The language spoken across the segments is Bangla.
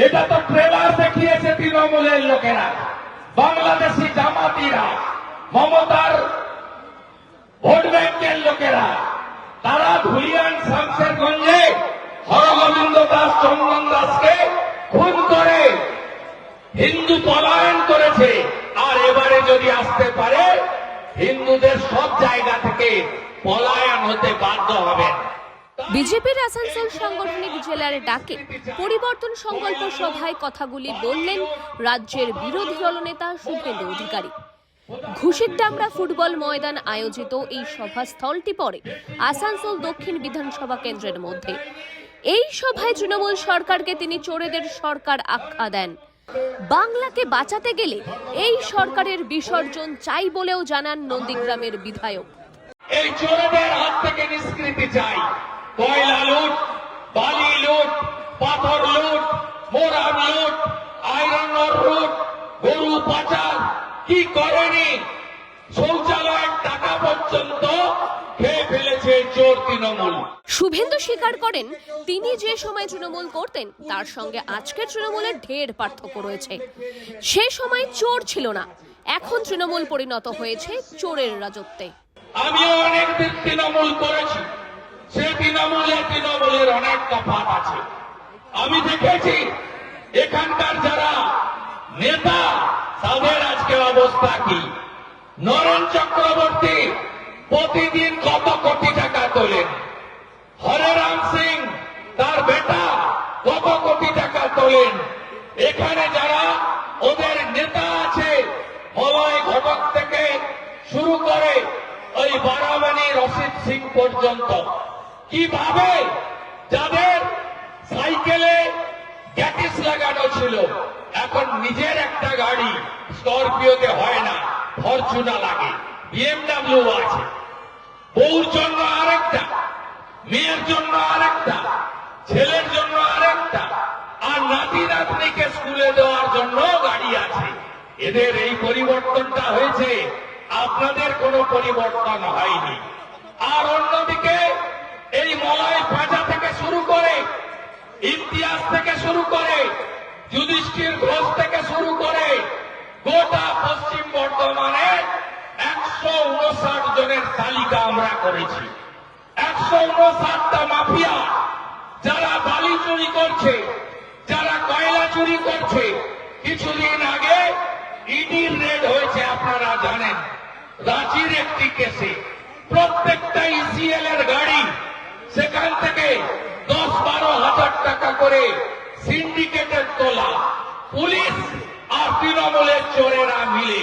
এটা তো ট্রেলার দেখিয়েছে তৃণমূলের লোকেরা, বাংলাদেশি জামাতিরা, মমতার ভোট ব্যাংকের লোকেরা। তারা ধুলিয়ান শামশেরগঞ্জে হরগোবিন্দ দাস, চন্দন দাসকে খুন করে হিন্দু পলায়ন করেছে। আর এবারে যদি আসতে পারে, হিন্দুদের সব জায়গা থেকে পলায়ন হতে বাধ্য হবে। বিজেপির আসানসোল সাংগঠনিক জেলার ডাকে পরিবর্তন সংকল্প সভায় কথাগুলি বললেন রাজ্যের বিরোধী দলনেতা শুভেন্দু অধিকারী। ঘুষিরডামরা ফুটবল ময়দান আয়োজিত এই সভাস্থলটি পড়ে আসানসোল দক্ষিণ বিধানসভা কেন্দ্রের মধ্যে। এই সভায় তৃণমূল সরকারকে তিনি চোরেদের সরকার আখ্যা দেন। বাংলাকে বাঁচাতে গেলে এই সরকারের বিসর্জন চাই বলেও জানান নন্দীগ্রামের বিধায়ক। এই চোরেদের হাত থেকে নিষ্কৃতি চাই। কয়লা লুট, বালি লুট, পাথর লুট, মোরাম লুট, আয়রন লুট, গরু পাচার কি করেনি? শৌচালয়ের টাকা পর্যন্ত খেয়ে ফেলেছে চোর তৃণমূল। শুভেন্দু স্বীকার করেন, তিনি যে সময় তৃণমূল করতেন তার সঙ্গে আজকের তৃণমূলের ঢের পার্থক্য রয়েছে। সে সময় চোর ছিল না, এখন তৃণমূল পরিণত হয়েছে চোরের রাজত্বে। আমিও অনেকদিন তৃণমূল করেছি, সে তৃণমূলের অনেক তফাৎ আছে। আমি দেখেছি এখানকার যারা নেতা, তাদের আজকে অবস্থা কি। নরেন চক্রবর্তী প্রতিদিন কত কোটি টাকা তোলেন, হরেরাম সিং তার বেটা কত কোটি টাকা তোলেন। এখানে যারা ওদের নেতা আছে, মলয় ঘটক থেকে শুরু করে ওই বারাবানি রশিদ সিং পর্যন্ত, কিভাবে যাদের সাইকেলে গ্যাটিস লাগানো ছিল, এখন নিজের একটা গাড়ি স্করপিওতে হয় না, ফরচুনা লাগে, বিএমডাব্লিউ আছে, বউর জন্য আরেকটা, মেয়ের জন্য আরেকটা, ছেলের জন্য আরেকটা, আর নাতি নাতনিকে স্কুলে দেওয়ার জন্য গাড়ি আছে। এদের এই পরিবর্তনটা হয়েছে, আপনাদের কোনো পরিবর্তন হয়নি। আর অন্যদিকে এই মলয় পাঁচা থেকে শুরু করে, ইতিহাস থেকে শুরু করে, যুধিষ্ঠির ঘোষ থেকে শুরু করে, গোটা পশ্চিম বর্ধমানে 159 জনের তালিকা আমরা করেছি। 159টা মাফিয়া, যারা বালি চুরি করছে, যারা কয়লা চুরি করছে। কিছুদিন আগে ইডির রেড হয়েছে, আপনারা জানেন, রাঁচির একটি কেসে প্রত্যেকটা ইসিএল এর গাড়ি, সেখান থেকে 10-12 হাজার টাকা করে সিন্ডিকেটের তোলা, পুলিশ আর তৃণমূলের চোরেরা মিলে।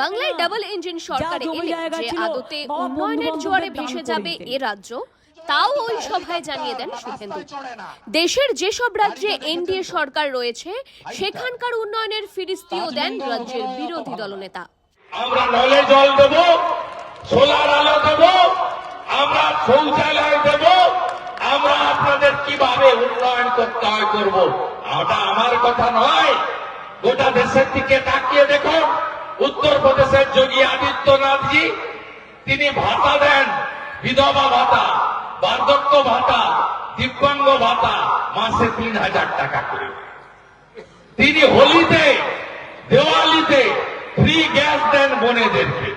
বাংলায় ডাবল ইঞ্জিন সরকার এলে যে আদতে উন্নয়নের জোয়ারে ভেসে যাবে এ রাজ্য, তাও ওই সভায় জানিয়ে দেন শুভেন্দু। দেশের যেসব রাজ্যে এনডিএ সরকার রয়েছে, সেখানকার উন্নয়নের ফিরিস্তিও দেন রাজ্যের বিরোধী দলনেতা। আমরা নলে জল দেব, সোলার আলো দেব, আমরা শৌচালয় দেব, আমরা আপনাদের কিভাবে উন্নয়ন করতে হয় করব। ওটা আমার কথা নয়, গোটা দেশের দিকে তাকিয়ে দেখুন। উত্তরপ্রদেশের যোগী আদিত্যনাথজি, তিনি ভাতা দেন, বিধবা ভাতা, বার্ধক্য ভাতা, দিব্যাঙ্গ ভাতা, মাসে 3000 টাকা করে। তিনি হোলিতে, দেওয়ালিতে ফ্রি গ্যাস দেন বোনেদেরকে।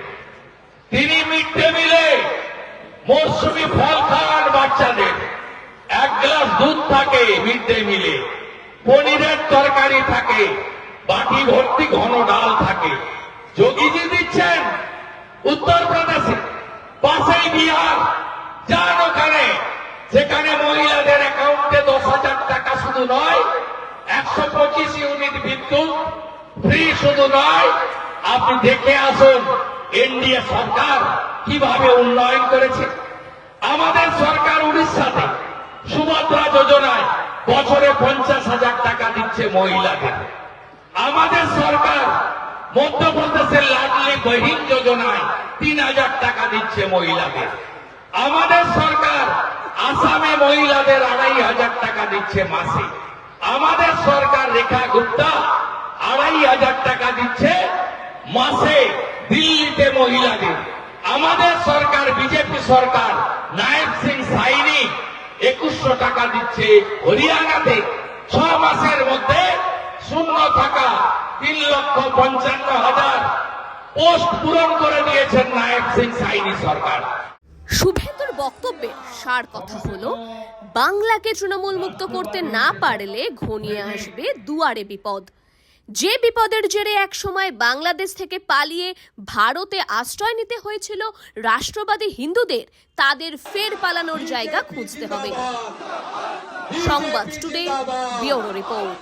তিনি মিড ডে মিলে মৌসুমি ফল খাওয়ান বাচ্চাদের, 1 গ্লাস দুধ থাকে মিড ডে মিলে, পনিরের তরকারি থাকে, বাটি ভর্তি ঘন ডাল থাকে। যোগীজি দিচ্ছেন উত্তরপ্রদেশে, পাশেই বিহার, যান ওখানে, সেখানে মহিলাদের অ্যাকাউন্টে 10,000 টাকা শুধু নয়, 125 ইউনিট বিদ্যুৎ ফ্রি শুধু নয়। আপনি দেখে আসুন এনডিএ সরকার কিভাবে উন্নয়ন করেছে। আমাদের সরকার উড়িষ্যাতে সুভদ্রা যোজনায় বছরে 50,000 টাকা দিচ্ছে মহিলাদের। আমাদের সরকার মধ্যপ্রদেশের লাডলি বহিন যোজনায় 3,000 টাকা দিচ্ছে মহিলাদের। আমাদের সরকার আসামে মহিলাদের 2,500 টাকা দিচ্ছে মাসে। আমাদের সরকার রেখা গুপ্তা 2,500 টাকা দিচ্ছে মাসে দিল্লিতে মহিলাদের। আমাদের সরকার, বিজেপি সরকার, নায়েব সিং সাইনি 2100 টাকা দিচ্ছে হরিয়ানাতে। 6 মাসের মধ্যে 3,55,000 পোস্ট পূরণ করে দিয়েছেন নায়েব সিং সাইনি সরকার। শুভেন্দুর বক্তব্যের সার কথা হলো, বাংলাকে তৃণমূল মুক্ত করতে না পারলে ঘনিয়ে আসবে দুয়ারে বিপদ। যে বিপদের জেরে একসময় বাংলাদেশ থেকে পালিয়ে ভারতে আশ্রয় নিতে হয়েছিল রাষ্ট্রবাদী হিন্দুদের, তাদের ফের পালানোর জায়গা খুঁজতে হবে। সংবাদ টুডে, ব্যুরো রিপোর্ট।